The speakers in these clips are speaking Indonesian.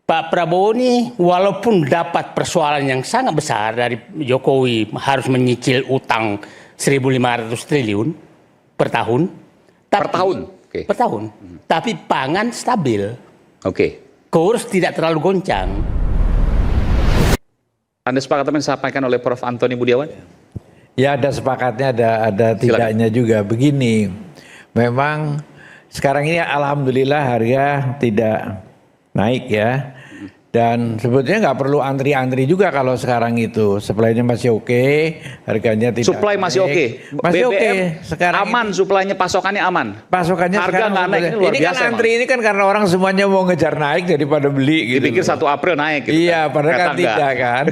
Pak Prabowo ini walaupun dapat persoalan yang sangat besar dari Jokowi harus menyicil utang 1.500 triliun per tahun. Per tahun? Per tahun. Tapi pangan stabil. Kurs tidak terlalu goncang. Anda sepakat apa yang disampaikan oleh Prof. Antoni Budiawan? Ya, ada sepakatnya, ada tidaknya juga. Begini, memang sekarang ini alhamdulillah harga tidak naik ya. Dan sebetulnya nggak perlu antri-antri juga kalau sekarang itu. Supply-nya masih oke, harganya tidak Supply masih oke. Masih oke. Sekarang aman, supply-nya, pasokannya aman. Pasokannya harga nggak naik, ini luar ini biasa. Kan antri ini kan karena orang semuanya mau ngejar naik daripada beli gitu. Dipikir 1 April naik gitu. Iya, padahal kan tidak kan.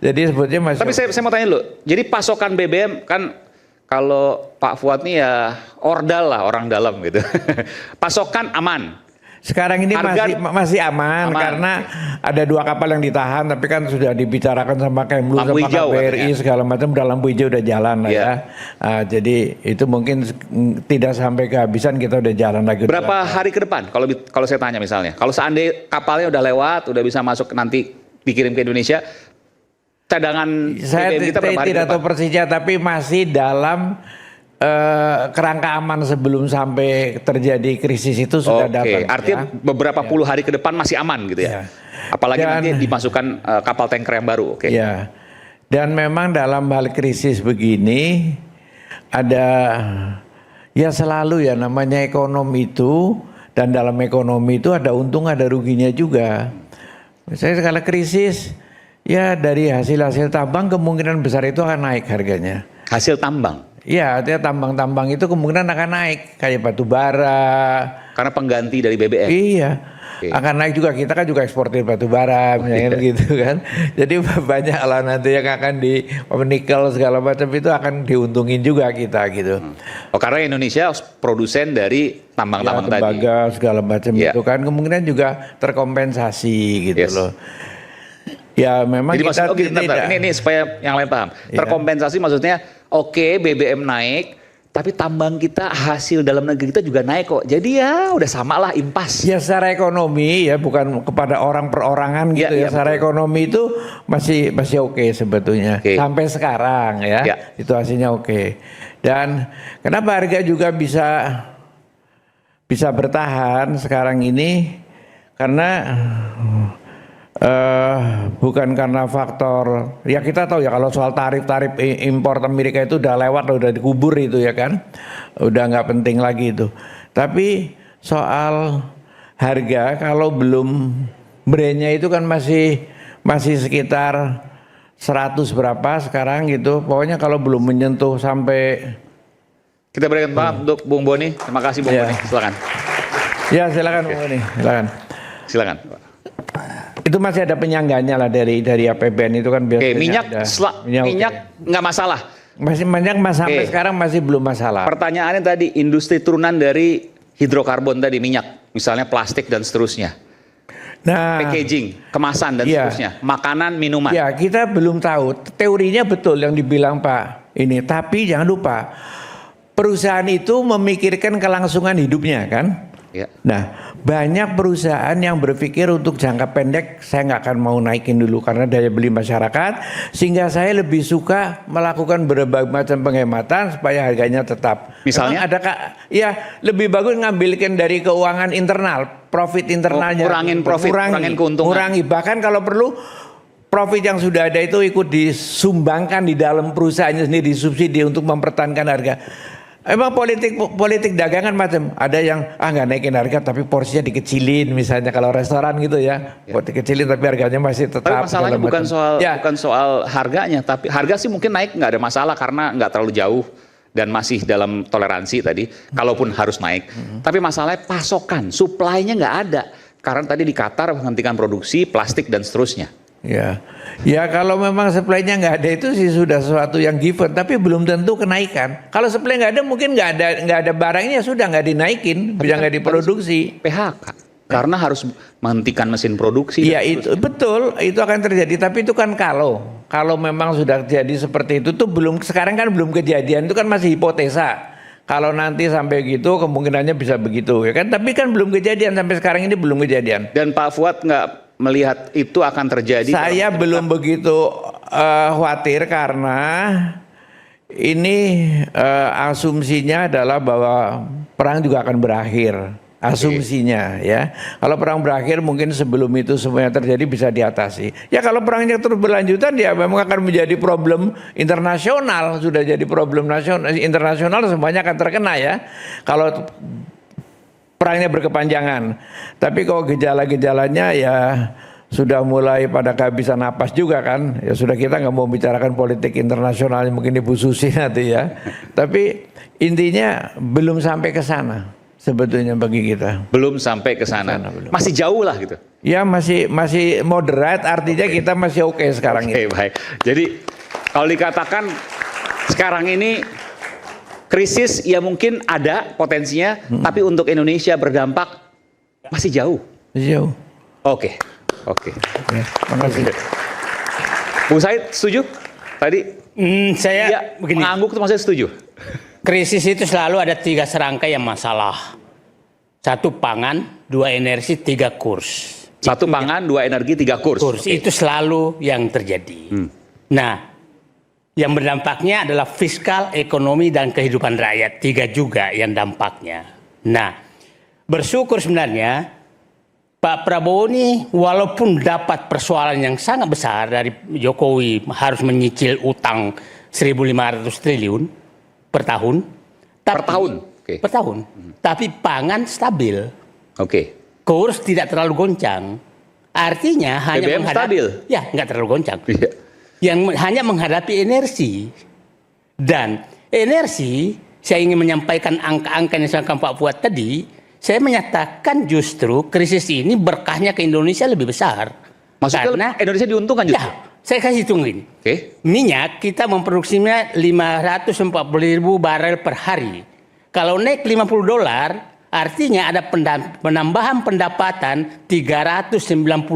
Jadi sebetulnya masih. Tapi saya mau tanya dulu. Jadi pasokan BBM kan kalau Pak Fuad nih ya ordal lah, orang dalam gitu. Pasokan aman. Sekarang ini masih aman karena ada 2 kapal yang ditahan, tapi kan sudah dibicarakan sama Kemlu sama KBRI segala macam, udah lampu hijau udah jalan lah ya. Jadi itu mungkin tidak sampai kehabisan, kita udah jalan lagi. Berapa hari ke depan kalau saya tanya misalnya, kalau seandainya kapalnya udah lewat, udah bisa masuk nanti dikirim ke Indonesia, cadangan saya BBM kita berapa hari tidak tahu persisnya, tapi masih dalam kerangka aman sebelum sampai terjadi krisis itu sudah datang. Artinya beberapa puluh hari ke depan masih aman gitu ya. Apalagi nanti dimasukkan kapal tanker yang baru. Ya. Dan memang dalam hal krisis begini ada ya selalu ya namanya ekonomi itu, dan dalam ekonomi itu ada untung ada ruginya juga. Misalnya kalau krisis ya dari hasil tambang kemungkinan besar itu akan naik harganya. Hasil tambang? Iya, artinya tambang-tambang itu kemungkinan akan naik kayak batu bara. Karena pengganti dari BBM. Iya, akan naik juga. Kita kan juga eksportir batu bara, misalnya gitu kan. Jadi banyak lah nanti yang akan di nikel segala macam itu akan diuntungin juga kita gitu. Oh, karena Indonesia produsen dari tambang-tambang tadi. Tembaga segala macam itu kan kemungkinan juga terkompensasi gitu loh. Ya memang. Jadi kita ini supaya yang lain paham. Terkompensasi maksudnya BBM naik, tapi tambang kita, hasil dalam negeri kita juga naik kok. Jadi ya udah samalah impas. Ya secara ekonomi ya, bukan kepada orang perorangan gitu ya. Secara ekonomi itu masih oke sebetulnya. Sampai sekarang ya. Situasinya oke. Dan kenapa harga juga bisa bertahan sekarang ini? Karena bukan karena faktor ya, kita tahu ya kalau soal tarif impor Amerika itu udah lewat, udah dikubur itu ya kan, udah nggak penting lagi itu. Tapi soal harga kalau belum brandnya itu kan masih sekitar 100 berapa sekarang gitu. Pokoknya kalau belum menyentuh sampai. Kita berikan paham untuk Bung Boni. Terima kasih Bung Boni. Silakan. Ya silakan Bung Boni. Silakan. Itu masih ada penyangganya lah dari APBN itu kan biasanya. Minyak nggak masalah. Masih banyak sampai sekarang masih belum masalah. Pertanyaannya tadi industri turunan dari hidrokarbon tadi, minyak, misalnya plastik dan seterusnya. Nah, packaging, kemasan dan seterusnya, makanan, minuman. Ya, kita belum tahu. Teorinya betul yang dibilang Pak ini, tapi jangan lupa perusahaan itu memikirkan kelangsungan hidupnya kan. Nah, banyak perusahaan yang berpikir untuk jangka pendek, saya nggak akan mau naikin dulu karena daya beli masyarakat, sehingga saya lebih suka melakukan berbagai macam penghematan supaya harganya tetap. Misalnya ya lebih bagus ngambilkan dari keuangan internal, profit internalnya, kurangin keuntungan. Kurangi, bahkan kalau perlu profit yang sudah ada itu ikut disumbangkan di dalam perusahaannya sendiri, disubsidi untuk mempertahankan harga. Emang politik dagangan macam ada yang nggak naikin harga tapi porsinya dikecilin, misalnya kalau restoran gitu ya, dikecilin tapi harganya masih tetap. Tapi masalahnya bukan soal harganya, tapi harga sih mungkin naik nggak ada masalah karena nggak terlalu jauh dan masih dalam toleransi tadi, kalaupun harus naik. Tapi masalahnya pasokan, supply-nya nggak ada karena tadi di Qatar menghentikan produksi plastik dan seterusnya. Ya kalau memang supply-nya nggak ada itu sih sudah sesuatu yang given, tapi belum tentu kenaikan. Kalau supply nggak ada mungkin nggak ada barangnya, sudah nggak dinaikin, bisa nggak diproduksi. PHK karena harus menghentikan mesin produksi. Iya itu betul, itu akan terjadi. Tapi itu kan kalau memang sudah terjadi seperti itu tuh sekarang kan belum kejadian, itu kan masih hipotesa. kalau nanti sampai gitu kemungkinannya bisa begitu ya kan. Tapi kan belum kejadian sampai sekarang ini belum kejadian. Dan Pak Fuad nggak melihat itu akan terjadi? Saya belum begitu khawatir karena ini asumsinya adalah bahwa perang juga akan berakhir. Asumsinya ya. Kalau perang berakhir mungkin sebelum itu semuanya terjadi bisa diatasi. Ya kalau perangnya terus berlanjutan ya memang akan menjadi problem internasional. Sudah jadi problem nasional, internasional semuanya akan terkena ya. Kalau perangnya berkepanjangan. Tapi kalau gejala-gejalanya ya sudah mulai pada kehabisan napas juga kan. Ya sudah, kita nggak mau bicarakan politik internasional mungkin Ibu Susi nanti ya. Tapi intinya belum sampai ke sana. Sebetulnya bagi kita belum sampai ke sana, masih jauh lah gitu. Ya masih moderate, artinya kita masih oke sekarang ini. Baik. Jadi kalau dikatakan sekarang ini krisis ya mungkin ada potensinya, tapi untuk Indonesia berdampak masih jauh. Masih jauh. Oke. Terima kasih. Bu Said setuju? Tadi Saya ya, begini. mengangguk itu maksudnya setuju. Krisis itu selalu ada 3 serangkaian masalah. 1 pangan, 2 energi, 3 kurs. 1 pangan, 2 energi, 3 kurs. Okay. Itu selalu yang terjadi. Nah, yang berdampaknya adalah fiskal, ekonomi, dan kehidupan rakyat. 3 juga yang dampaknya. Nah, bersyukur sebenarnya Pak Prabowo ini walaupun dapat persoalan yang sangat besar dari Jokowi harus menyicil utang 1.500 triliun per tahun. Per tahun? Okay. Per tahun. Tapi pangan stabil. Kurs tidak terlalu goncang. Artinya hanya BBM stabil? Ya, nggak terlalu goncang. Yang hanya menghadapi energi. Dan energi, saya ingin menyampaikan angka-angka yang disampaikan Pak Fuad tadi, saya menyatakan justru krisis ini berkahnya ke Indonesia lebih besar. Maksudnya karena Indonesia diuntungkan justru? Ya, saya kasih hitungin. Minyak kita memproduksinya 540.000 barel per hari. Kalau naik $50, artinya ada penambahan pendapatan 390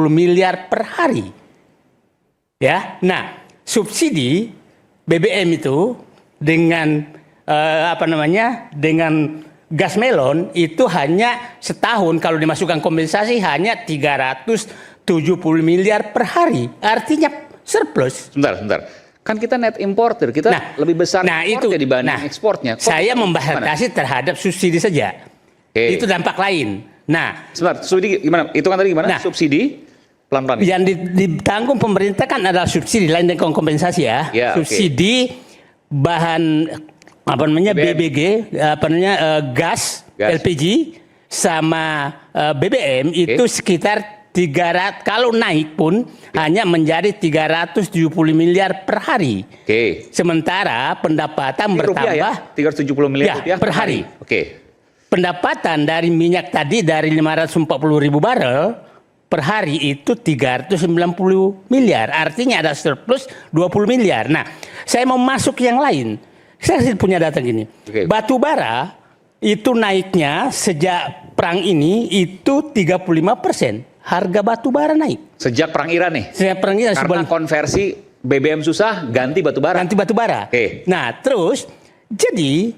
miliar per hari. Ya, nah subsidi BBM itu dengan dengan gas melon itu hanya setahun kalau dimasukkan kompensasi hanya 370 miliar per hari. Artinya surplus. Sebentar. Kan kita net importer, kita lebih besar importnya dibanding ekspornya. Saya membatasi terhadap subsidi saja. Itu dampak lain. Nah, sebentar, subsidi gimana? Itu kan tadi gimana? Subsidi pelan-pelan. Yang ditanggung pemerintah kan adalah subsidi lain dengan kompensasi ya. Subsidi bahan BBG, gas, LPG sama BBM itu sekitar 300, kalau naik pun hanya menjadi 370 miliar per hari. Sementara pendapatan bertambah rupiah ya? 370 miliar rupiah per hari. Pendapatan dari minyak tadi dari 540.000 barel per hari itu 390 miliar. Artinya ada surplus 20 miliar. Nah, saya mau masuk yang lain. Saya punya data gini. Batu bara itu naiknya sejak perang ini itu 35%. Harga batu bara naik. Sejak perang Iran nih? Sejak perang Iran. Karena konversi BBM susah, ganti batu bara. Nah, terus jadi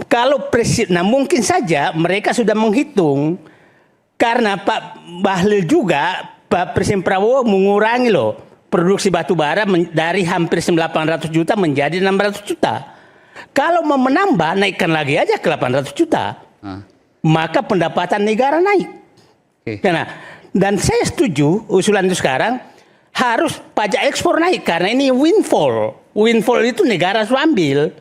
kalau presiden, mungkin saja mereka sudah menghitung karena Pak Bahlil juga, Pak Presiden Prabowo mengurangi loh produksi batu bara dari hampir 900 juta menjadi 600 juta. Kalau mau menambah, naikkan lagi aja ke 800 juta. Maka pendapatan negara naik. Karena, dan saya setuju usulan itu sekarang harus pajak ekspor naik karena ini windfall. Windfall itu negara harus ambil.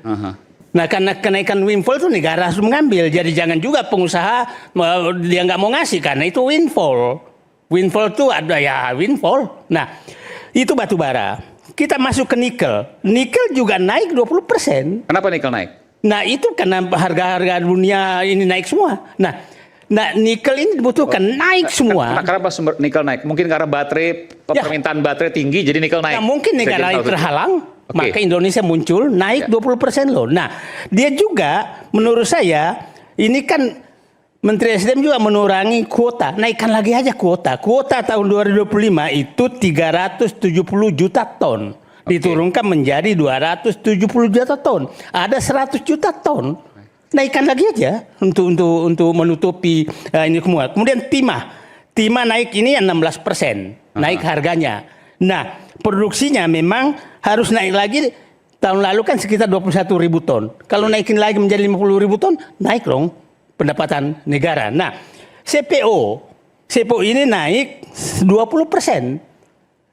Nah, karena kenaikan windfall itu negara harus mengambil. Jadi jangan juga pengusaha dia nggak mau ngasih karena itu windfall. Windfall itu ada ya windfall. Nah, itu batu bara. Kita masuk ke nikel. Nikel juga naik 20%. Kenapa nikel naik? Nah, itu karena harga-harga dunia ini naik semua. Nah, nikel ini dibutuhkan naik semua. Kenapa sumber nikel naik? Mungkin karena baterai, permintaan baterai tinggi jadi nikel naik. Nah, mungkin negara lain terhalang, maka Indonesia muncul naik 20% loh. Nah, dia juga menurut saya ini kan Menteri SDM juga mengurangi kuota, naikkan lagi aja kuota. Kuota tahun 2025 itu 370 juta ton. Diturunkan menjadi 270 juta ton. Ada 100 juta ton. naikkan lagi aja untuk menutupi ini semua. Kemudian timah naik ini 16%, naik harganya. Nah, produksinya memang harus naik lagi. Tahun lalu kan sekitar 21 ribu ton. Kalau naikin lagi menjadi 50 ribu ton, naik dong pendapatan negara. Nah, CPO ini naik 20%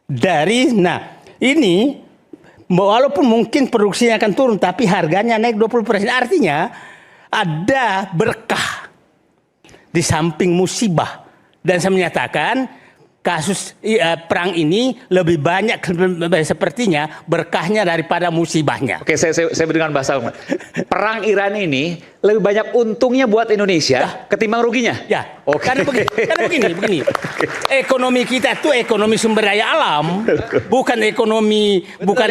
dari. Nah, ini walaupun mungkin produksinya akan turun, tapi harganya naik 20%. Artinya ada berkah di samping musibah. Dan saya menyatakan kasus perang ini lebih banyak sepertinya berkahnya daripada musibahnya. Oke, saya dengan bahasa umum. Perang Iran ini lebih banyak untungnya buat Indonesia ketimbang ruginya. Ya, Oke. karena begini. Ekonomi kita itu ekonomi sumber daya alam, bukan ekonomi sumber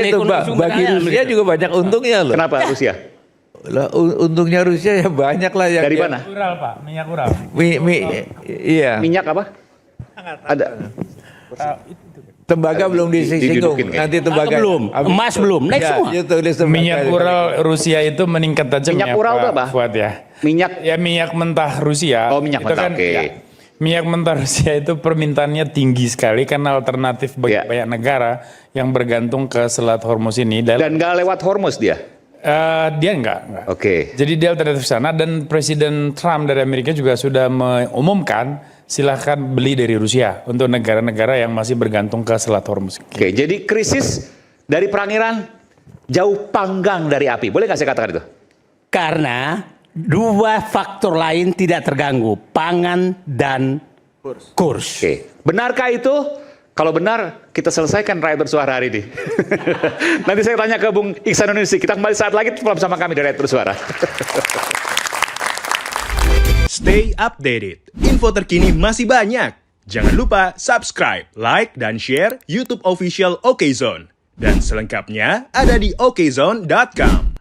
bagi daya alam. Rusia juga banyak untungnya loh. Kenapa Rusia? Lah, untungnya Rusia ya banyak lah yang Dari mana? Ural, Pak, minyak Ural. Iya. Minyak apa? Ada. Tembaga belum disinggung. didudukin, Nanti tembaga belum, emas belum, naik semua. Minyak Ural Rusia itu meningkat tajam. Minyak ya, Ural itu Pak apa? Fuad ya. Minyak mentah Rusia. Oh, minyak itu mentah, kan, oke. ya, minyak mentah Rusia itu permintaannya tinggi sekali karena alternatif bagi Ya. banyak negara yang bergantung ke Selat Hormuz ini. dan nggak lewat Hormuz dia. Dia enggak. Oke. Jadi dia alternatif sana, dan Presiden Trump dari Amerika juga sudah mengumumkan silahkan beli dari Rusia untuk negara-negara yang masih bergantung ke Selat Hormuz. Oke, jadi krisis dari perang Iran jauh panggang dari api. Boleh nggak saya katakan itu? Karena dua faktor lain tidak terganggu, pangan dan kurs. Oke, benarkah itu? Kalau benar, kita selesaikan Rakyat Bersuara hari ini. Nanti saya tanya ke Bung Iksan Indonesia. Kita kembali saat lagi tetap bersama kami di Rakyat Bersuara. Stay updated. Info terkini masih banyak. Jangan lupa subscribe, like, dan share YouTube official OKZone. Dan selengkapnya ada di okezone.com.